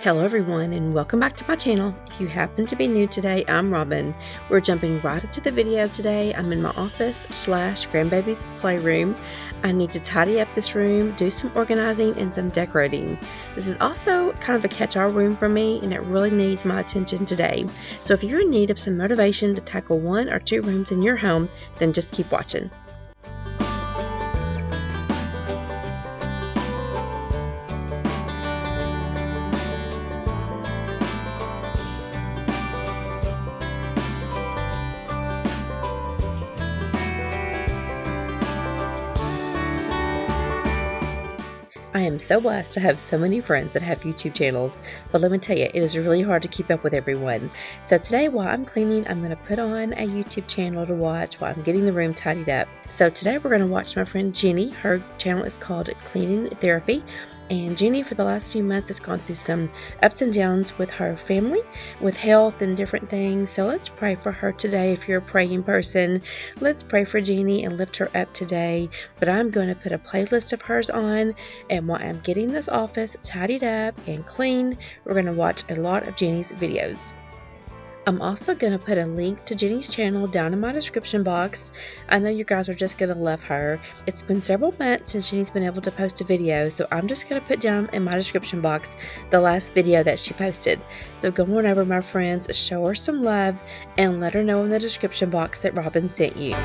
Hello everyone and welcome back to my channel. If you happen to be new today, I'm Robin. We're jumping right into the video today. I'm in my office / grandbaby's playroom. I need to tidy up this room, do some organizing and some decorating. This is also kind of a catch-all room for me and it really needs my attention today. So if you're in need of some motivation to tackle 1 or 2 rooms in your home, then just keep watching. I am so blessed to have so many friends that have YouTube channels, but let me tell you, it is really hard to keep up with everyone. So today while I'm cleaning, I'm going to put on a YouTube channel to watch while I'm getting the room tidied up. So today we're going to watch my friend Jenny. Her channel is called Cleaning Therapy. And Jenny, for the last few months, has gone through some ups and downs with her family, with health and different things. So let's pray for her today. If you're a praying person, let's pray for Jenny and lift her up today. But I'm going to put a playlist of hers on, and while I'm getting this office tidied up and clean, we're going to watch a lot of Jenny's videos. I'm also going to put a link to Jenny's channel down in my description box. I know you guys are just going to love her. It's been several months since Jenny's been able to post a video, so I'm just going to put down in my description box the last video that she posted. So go on over, my friends, show her some love, and let her know in the description box that Robin sent you.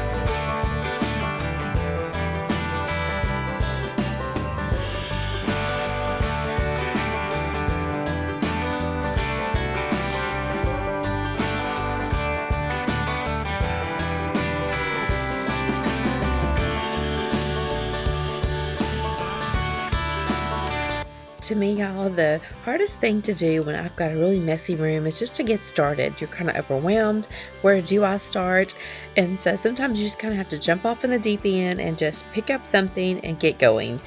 To me, y'all, the hardest thing to do when I've got a really messy room is just to get started. You're kind of overwhelmed. Where do I start? And so sometimes you just kind of have to jump off in the deep end and just pick up something and get going.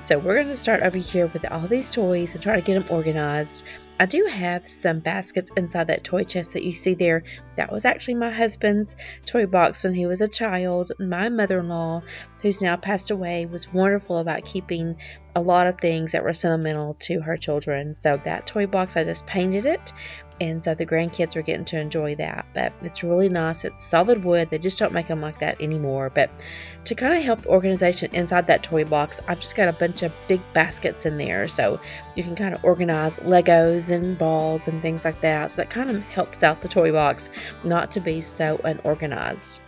So we're going to start over here with all these toys and try to get them organized. I do have some baskets inside that toy chest that you see there. That was actually my husband's toy box when he was a child. My mother-in-law, who's now passed away, was wonderful about keeping a lot of things that were sentimental to her children. So that toy box, I just painted it, and so the grandkids are getting to enjoy that. But it's really nice. It's solid wood. They just don't make them like that anymore. But to kind of help the organization inside that toy box, I've just got a bunch of big baskets in there, so you can kind of organize Legos and balls and things like that. So that kind of helps out the toy box not to be so unorganized.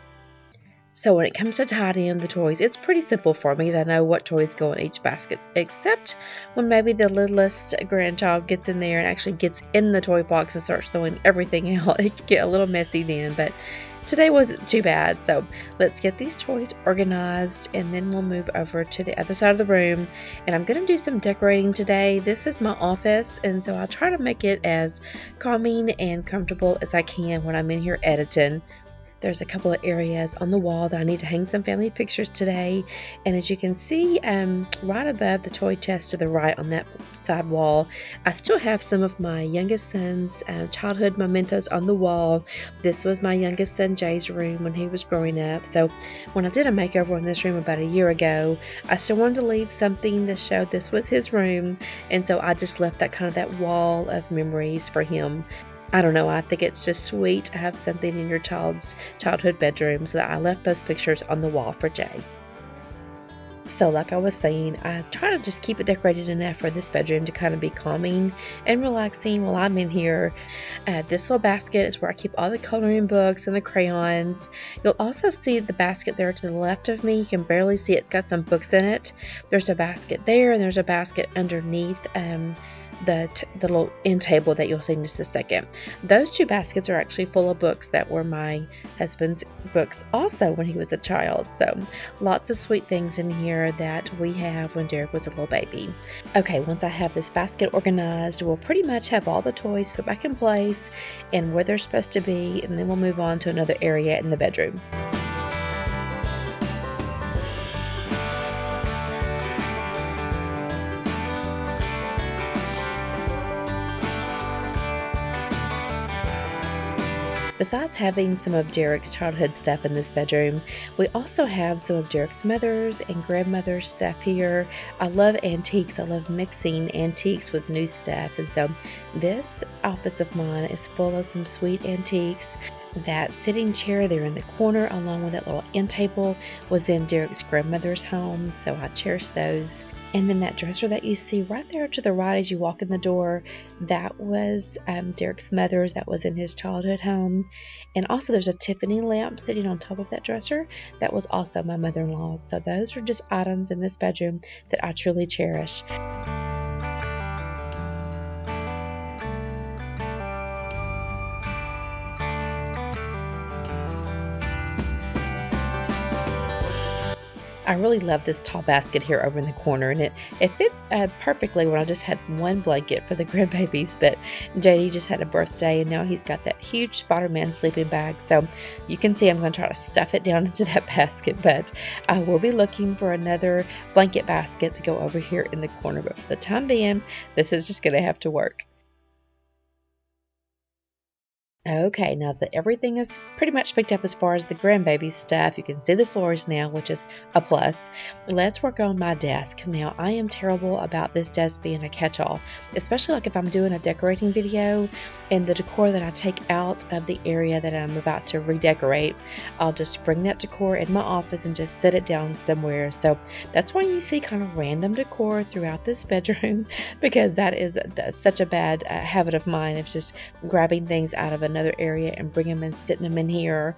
So when it comes to tidying the toys, it's pretty simple for me, because I know what toys go in each basket, except when maybe the littlest grandchild gets in there and actually gets in the toy box and starts throwing everything out. It can get a little messy then, but today wasn't too bad. So let's get these toys organized, and then we'll move over to the other side of the room. And I'm going to do some decorating today. This is my office, and so I try to make it as calming and comfortable as I can when I'm in here editing. There's a couple of areas on the wall that I need to hang some family pictures today. And as you can see, right above the toy chest to the right on that side wall, I still have some of my youngest son's childhood mementos on the wall. This was my youngest son Jay's room when he was growing up. So when I did a makeover in this room about a year ago, I still wanted to leave something to show this was his room. And so I just left that kind of that wall of memories for him. I don't know, I think it's just sweet to have something in your child's childhood bedroom, so that I left those pictures on the wall for Jay. So like I was saying, I try to just keep it decorated enough for this bedroom to kind of be calming and relaxing while I'm in here. This little basket is where I keep all the coloring books and the crayons. You'll also see the basket there to the left of me. You can barely see it. It's got some books in it. There's a basket there, and there's a basket underneath the little end table that you'll see in just a second. Those 2 baskets are actually full of books that were my husband's books also when he was a child. So lots of sweet things in here that we have when Derek was a little baby. Okay, once I have this basket organized, we'll pretty much have all the toys put back in place and where they're supposed to be, and then we'll move on to another area in the bedroom. Besides having some of Derek's childhood stuff in this bedroom, we also have some of Derek's mother's and grandmother's stuff here. I love antiques. I love mixing antiques with new stuff. And so this office of mine is full of some sweet antiques. That sitting chair there in the corner, along with that little end table, was in Derek's grandmother's home, so I cherish those. And then that dresser that you see right there to the right as you walk in the door, that was Derek's mother's. That was in his childhood home. And also there's a Tiffany lamp sitting on top of that dresser. That was also my mother-in-law's. So those are just items in this bedroom that I truly cherish. I really love this tall basket here over in the corner, and it fit perfectly when I just had one blanket for the grandbabies, but JD just had a birthday, and now he's got that huge Spider-Man sleeping bag, so you can see I'm going to try to stuff it down into that basket, but I will be looking for another blanket basket to go over here in the corner, but for the time being, this is just going to have to work. Okay, now that everything is pretty much picked up as far as the grandbaby stuff, you can see the floors now, which is a plus. Let's work on my desk. Now, I am terrible about this desk being a catch-all, especially like if I'm doing a decorating video and the decor that I take out of the area that I'm about to redecorate, I'll just bring that decor in my office and just set it down somewhere. So that's why you see kind of random decor throughout this bedroom, because that is such a bad habit of mine. It's just grabbing things out of another area and bring them and sitting them in here.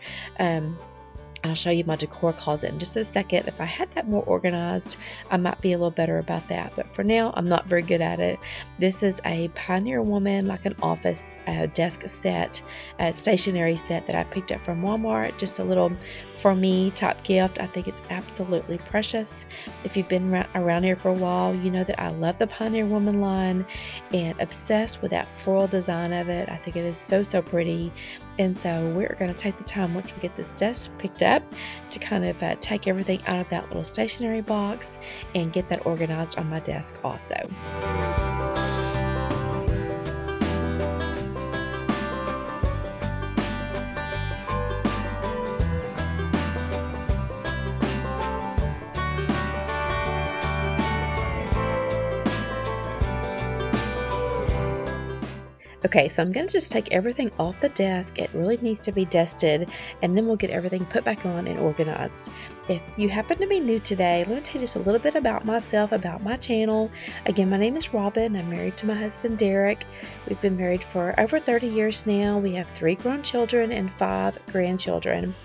I'll show you my decor closet in just a second. If I had that more organized, I might be a little better about that. But for now, I'm not very good at it. This is a Pioneer Woman, like an office desk set, stationery set that I picked up from Walmart. Just a little for me type gift. I think it's absolutely precious. If you've been around here for a while, you know that I love the Pioneer Woman line and obsessed with that floral design of it. I think it is so, so pretty. And so we're going to take the time once we get this desk picked up to kind of take everything out of that little stationery box and get that organized on my desk also. Okay, so I'm going to just take everything off the desk. It really needs to be dusted, and then we'll get everything put back on and organized. If you happen to be new today, let me tell you just a little bit about myself, about my channel. Again, my name is Robin. I'm married to my husband, Derek. We've been married for over 30 years now. We have 3 grown children and 5 grandchildren.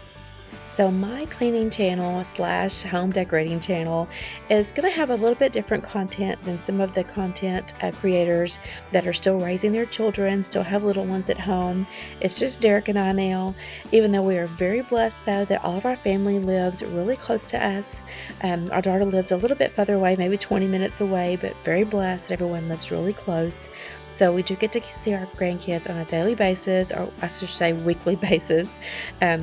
So my cleaning channel / home decorating channel is going to have a little bit different content than some of the content creators that are still raising their children, still have little ones at home. It's just Derek and I now, even though we are very blessed though that all of our family lives really close to us. Our daughter lives a little bit further away, maybe 20 minutes away, but very blessed that everyone lives really close. So we do get to see our grandkids on a daily basis, or I should say weekly basis.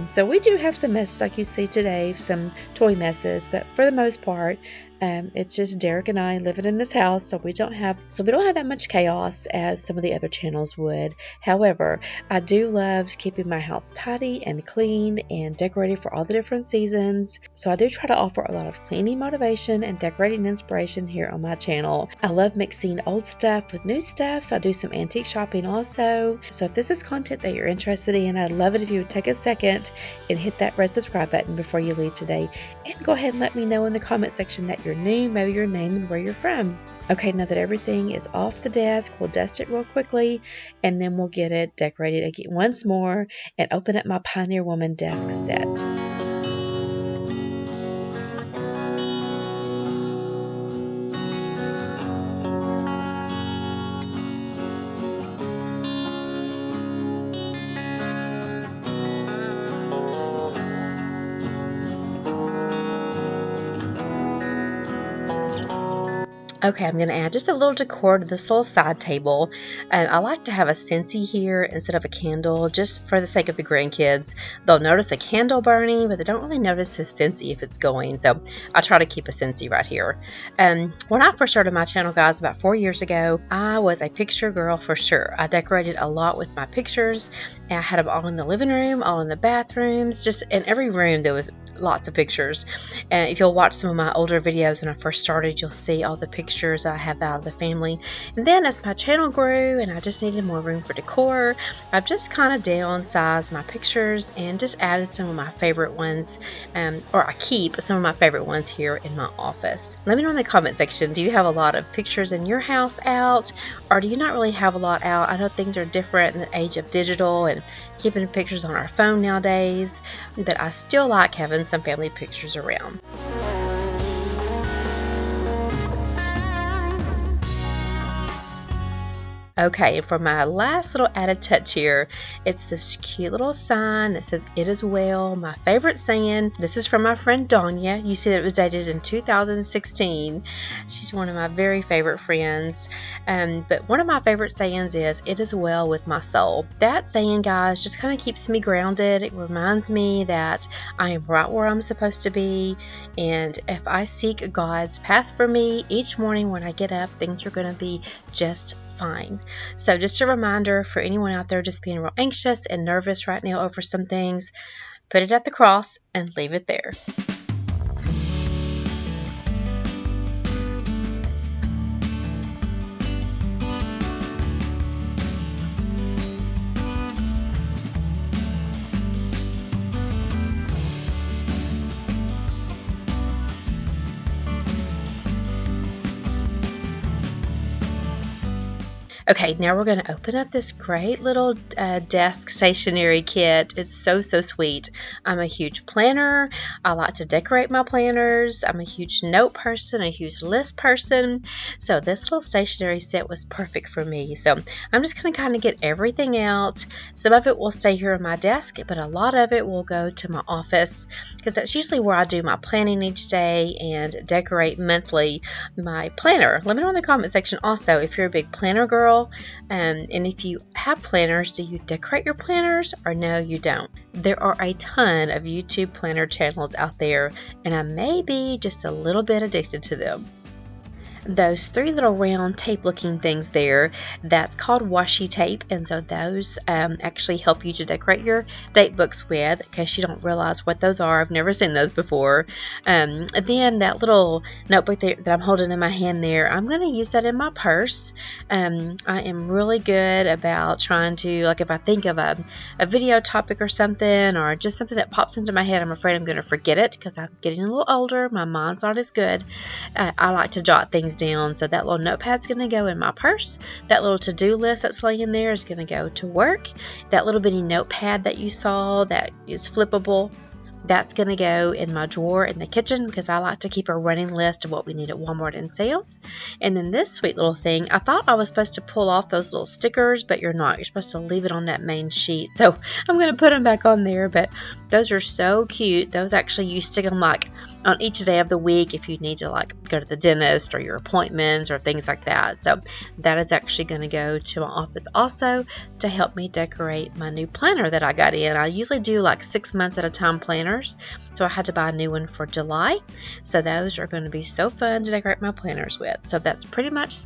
So we do have some messes like you see today, some toy messes, but for the most part, it's just Derek and I living in this house, so we don't have that much chaos as some of the other channels would. However, I do love keeping my house tidy and clean and decorated for all the different seasons. So I do try to offer a lot of cleaning motivation and decorating inspiration here on my channel. I love mixing old stuff with new stuff, so I do some antique shopping also. So if this is content that you're interested in, I'd love it if you would take a second and hit that red subscribe button before you leave today, and go ahead and let me know in the comment section that you're new, maybe your name and where you're from. Okay, now that everything is off the desk, we'll dust it real quickly, and then we'll get it decorated again once more and open up my Pioneer Woman desk set. Okay, I'm going to add just a little decor to this little side table. I like to have a Scentsy here instead of a candle, just for the sake of the grandkids. They'll notice a candle burning, but they don't really notice the Scentsy if it's going. So I try to keep a Scentsy right here. When I first started my channel, guys, about 4 years ago, I was a picture girl for sure. I decorated a lot with my pictures. I had them all in the living room, all in the bathrooms, just in every room there was lots of pictures. And if you'll watch some of my older videos when I first started, you'll see all the pictures I have out of the family. And then as my channel grew and I just needed more room for decor, I've just kind of downsized my pictures and just added some of my favorite ones, or I keep some of my favorite ones here in my office. Let me know in the comment section, do you have a lot of pictures in your house out, or do you not really have a lot out? I know things are different in the age of digital and keeping pictures on our phone nowadays, but I still like having some family pictures around. Okay, and for my last little added touch here, it's this cute little sign that says, "It is well," my favorite saying. This is from my friend Danya. You see that it was dated in 2016. She's one of my very favorite friends. But one of my favorite sayings is, "It is well with my soul." That saying, guys, just kind of keeps me grounded. It reminds me that I am right where I'm supposed to be. And if I seek God's path for me each morning when I get up, things are going to be just fine. So just a reminder for anyone out there just being real anxious and nervous right now over some things, put it at the cross and leave it there. Okay, now we're going to open up this great little desk stationery kit. It's so sweet. I'm a huge planner. I like to decorate my planners. I'm a huge note person, a huge list person. So this little stationery set was perfect for me. So I'm just going to kind of get everything out. Some of it will stay here on my desk, but a lot of it will go to my office because that's usually where I do my planning each day and decorate monthly my planner. Let me know in the comment section also if you're a big planner girl. And if you have planners, do you decorate your planners or no, you don't? There are a ton of YouTube planner channels out there, and I may be just a little bit addicted to them. Those 3 little round tape looking things there, that's called washi tape, and so those actually help you to decorate your date books with, in case you don't realize what those are. I've never seen those before. And then that little notebook there that I'm holding in my hand there, I'm going to use that in my purse. I am really good about trying to, like if I think of a video topic or something, or just something that pops into my head, I'm afraid I'm going to forget it because I'm getting a little older. My mind's not as good. I like to jot things down. So that little notepad's going to go in my purse. That little to-do list that's laying there is going to go to work. That little bitty notepad that you saw that is flippable, that's going to go in my drawer in the kitchen because I like to keep a running list of what we need at Walmart and sales. And then this sweet little thing, I thought I was supposed to pull off those little stickers, but you're not. You're supposed to leave it on that main sheet. So I'm going to put them back on there, but those are so cute. Those actually, you stick them like on each day of the week if you need to like go to the dentist or your appointments or things like that. So that is actually going to go to my office also to help me decorate my new planner that I got in. I usually do like 6 months at a time planners. So I had to buy a new one for July. So those are going to be so fun to decorate my planners with. So that's pretty much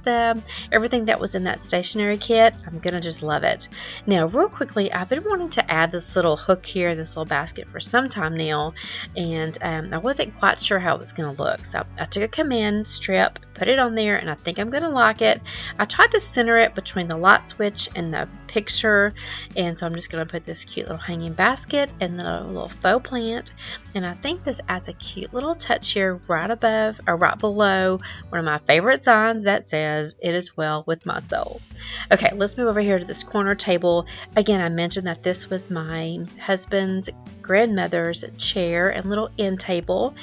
everything that was in that stationery kit. I'm going to just love it. Now, real quickly, I've been wanting to add this little hook here, this little basket for some time now. And I wasn't quite sure how it was going to look. So I took a command strip, put it on there, and I think I'm going to like it. I tried to center it between the light switch and the picture. And so I'm just going to put this cute little hanging basket and then a little faux plant. And I think this adds a cute little touch here right above or right below one of my favorite signs that says, "It is well with my soul." Okay, let's move over here to this corner table. Again, I mentioned that this was my husband's grandmother's chair and little end table,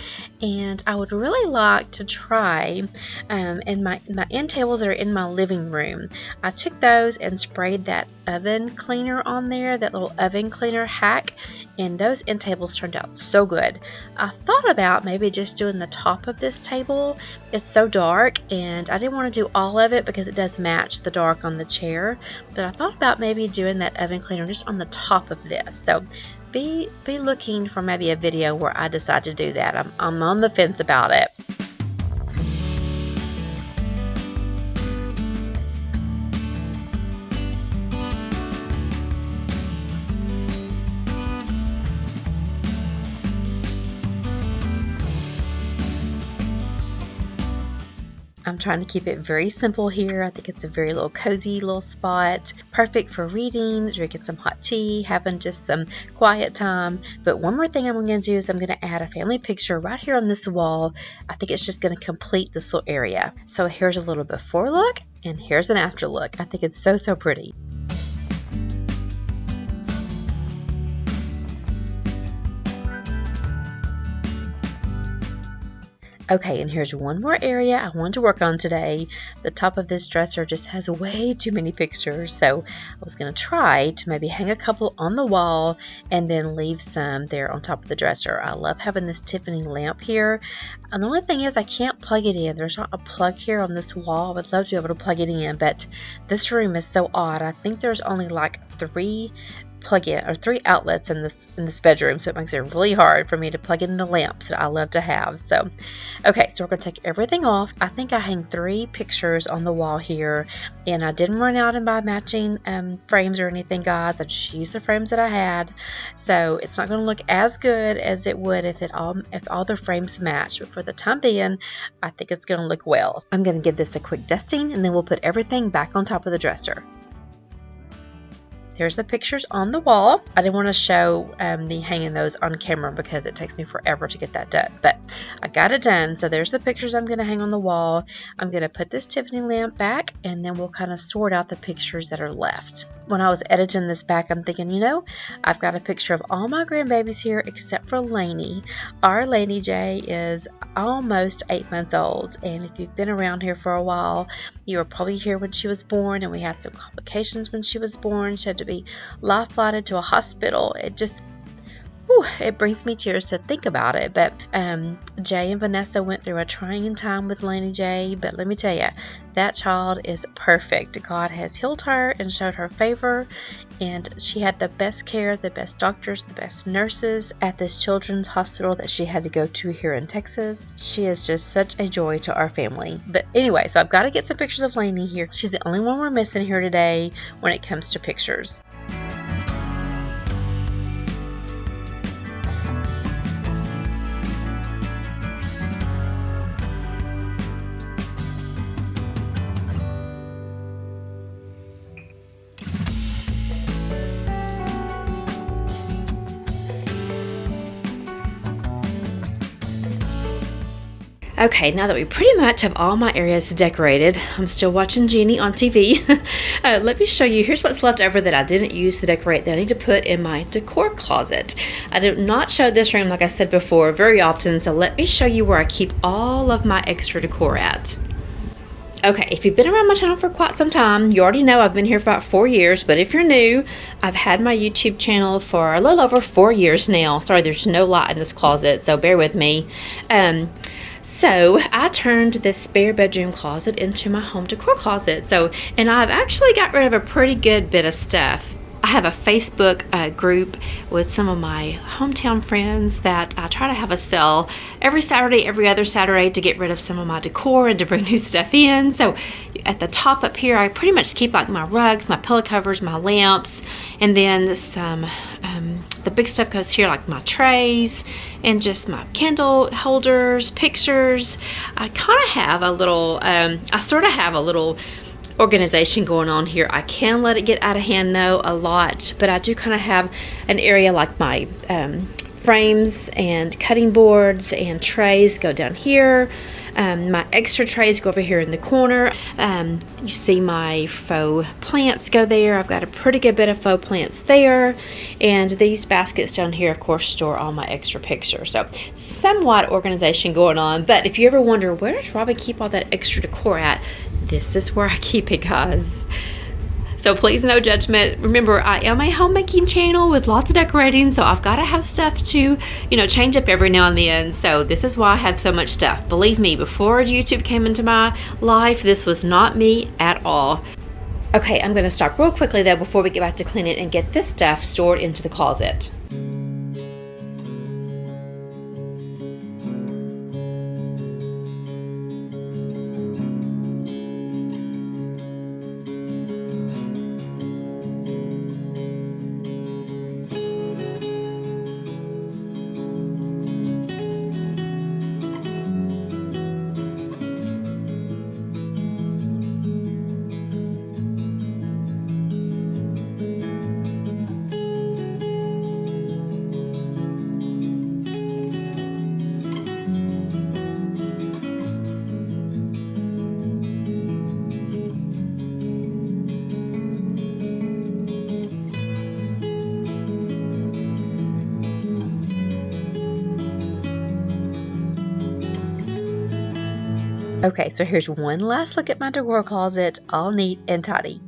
and I would really like to try and my end tables that are in my living room. I took those and sprayed that oven cleaner on there, that little oven cleaner hack, and those end tables turned out so good. I thought about maybe just doing the top of this table. It's so dark and I didn't want to do all of it because it does match the dark on the chair, but I thought about maybe doing that oven cleaner just on the top of this. So be looking for maybe a video where I decide to do that. I'm on the fence about it. I'm trying to keep it very simple here. I think it's a very little cozy little spot, perfect for reading, drinking some hot tea, having just some quiet time. But one more thing I'm going to do is I'm going to add a family picture right here on this wall. I think it's just going to complete this little area. So here's a little before look and here's an after look. I think it's so pretty. Okay, and here's one more area I wanted to work on today. The top of this dresser just has way too many pictures, so I was going to try to maybe hang a couple on the wall and then leave some there on top of the dresser. I love having this Tiffany lamp here. And the only thing is I can't plug it in. There's not a plug here on this wall. I would love to be able to plug it in, but this room is so odd. I think there's only like 3 outlets in this bedroom, so it makes it really hard for me to plug in the lamps that I love to have. So okay, so we're going to take everything off. I think I hang 3 pictures on the wall here, and I didn't run out and buy matching frames or anything, guys. I just used the frames that I had, so it's not going to look as good as it would if all the frames match, but for the time being I think it's going to look well. I'm going to give this a quick dusting and then we'll put everything back on top of the dresser. Here's the pictures on the wall. I didn't want to show me hanging those on camera because it takes me forever to get that done, but I got it done. So there's the pictures I'm going to hang on the wall. I'm going to put this Tiffany lamp back and then we'll kind of sort out the pictures that are left. When I was editing this back, I'm thinking, you know, I've got a picture of all my grandbabies here except for Lainey. Our Lainey J is almost 8 months old, and if you've been around here for a while, you were probably here when she was born, and we had some complications when she was born. She had to be life flighted to a hospital. It brings me tears to think about it. But Jay and Vanessa went through a trying time with Lainey J, but let me tell you, that child is perfect. God has healed her and showed her favor, and she had the best care, the best doctors, the best nurses at this children's hospital that she had to go to here in Texas. She is just such a joy to our family. But anyway, so I've got to get some pictures of Lainey here. She's the only one we're missing here today when it comes to pictures. Okay, now that we pretty much have all my areas decorated, I'm still watching Jeannie on TV. Let me show you, here's what's left over that I didn't use to decorate that I need to put in my decor closet. I do not show this room, like I said before, very often, so let me show you where I keep all of my extra decor at. Okay, if you've been around my channel for quite some time, you already know I've been here for about 4 years, but if you're new, I've had my YouTube channel for a little over 4 years now. Sorry, there's no light in this closet, so bear with me. So I turned this spare bedroom closet into my home decor closet. And I've actually got rid of a pretty good bit of stuff. I have a Facebook group with some of my hometown friends that I try to have a sale every Saturday, every other Saturday, to get rid of some of my decor and to bring new stuff in. So at the top up here, I pretty much keep like my rugs, my pillow covers, my lamps, and then some, the big stuff goes here, like my trays and just my candle holders, pictures. I kind of have a little, I sort of have a little organization going on here. I can let it get out of hand though a lot, but I do kind of have an area like my frames and cutting boards and trays go down here. My extra trays go over here in the corner. You see my faux plants go there. I've got a pretty good bit of faux plants there. And these baskets down here, of course, store all my extra pictures. So somewhat organization going on. But if you ever wonder, where does Robin keep all that extra decor at? This is where I keep it, guys. So please, no judgment. Remember, I am a homemaking channel with lots of decorating, so I've got to have stuff to, change up every now and then. So this is why I have so much stuff. Believe me, before YouTube came into my life, this was not me at all. Okay, I'm going to stop real quickly though before we get back to clean it and get this stuff stored into the closet. Okay, so here's one last look at my decor closet, all neat and tidy.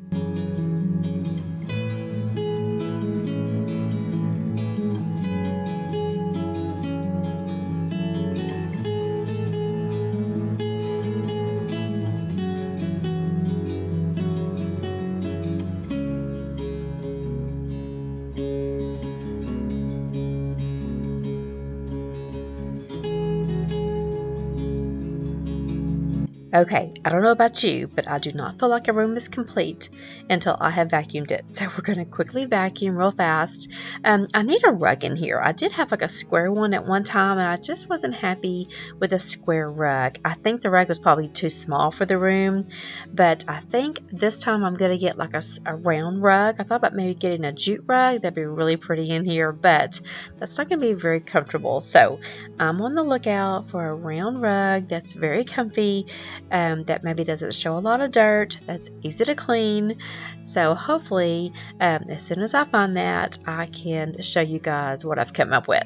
Okay, I don't know about you, but I do not feel like a room is complete until I have vacuumed it. So we're going to quickly vacuum real fast. I need a rug in here. I did have like a square one at one time, and I just wasn't happy with a square rug. I think the rug was probably too small for the room, but I think this time I'm going to get like a round rug. I thought about maybe getting a jute rug. That'd be really pretty in here, but that's not going to be very comfortable. So I'm on the lookout for a round rug that's very comfy. That maybe doesn't show a lot of dirt, that's easy to clean. So hopefully as soon as I find that, I can show you guys what I've come up with.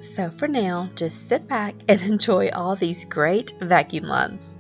So for now, just sit back and enjoy all these great vacuum lines.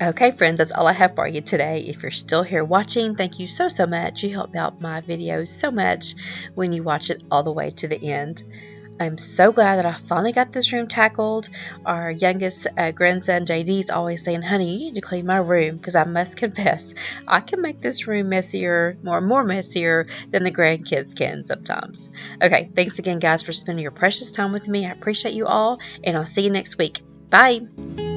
Okay, friends, that's all I have for you today. If you're still here watching, thank you so much. You help out my videos so much when you watch it all the way to the end. I'm so glad that I finally got this room tackled. Our youngest grandson, JD, is always saying, honey, you need to clean my room, because I must confess, I can make this room messier, more messier than the grandkids can sometimes. Okay, thanks again, guys, for spending your precious time with me. I appreciate you all, and I'll see you next week. Bye.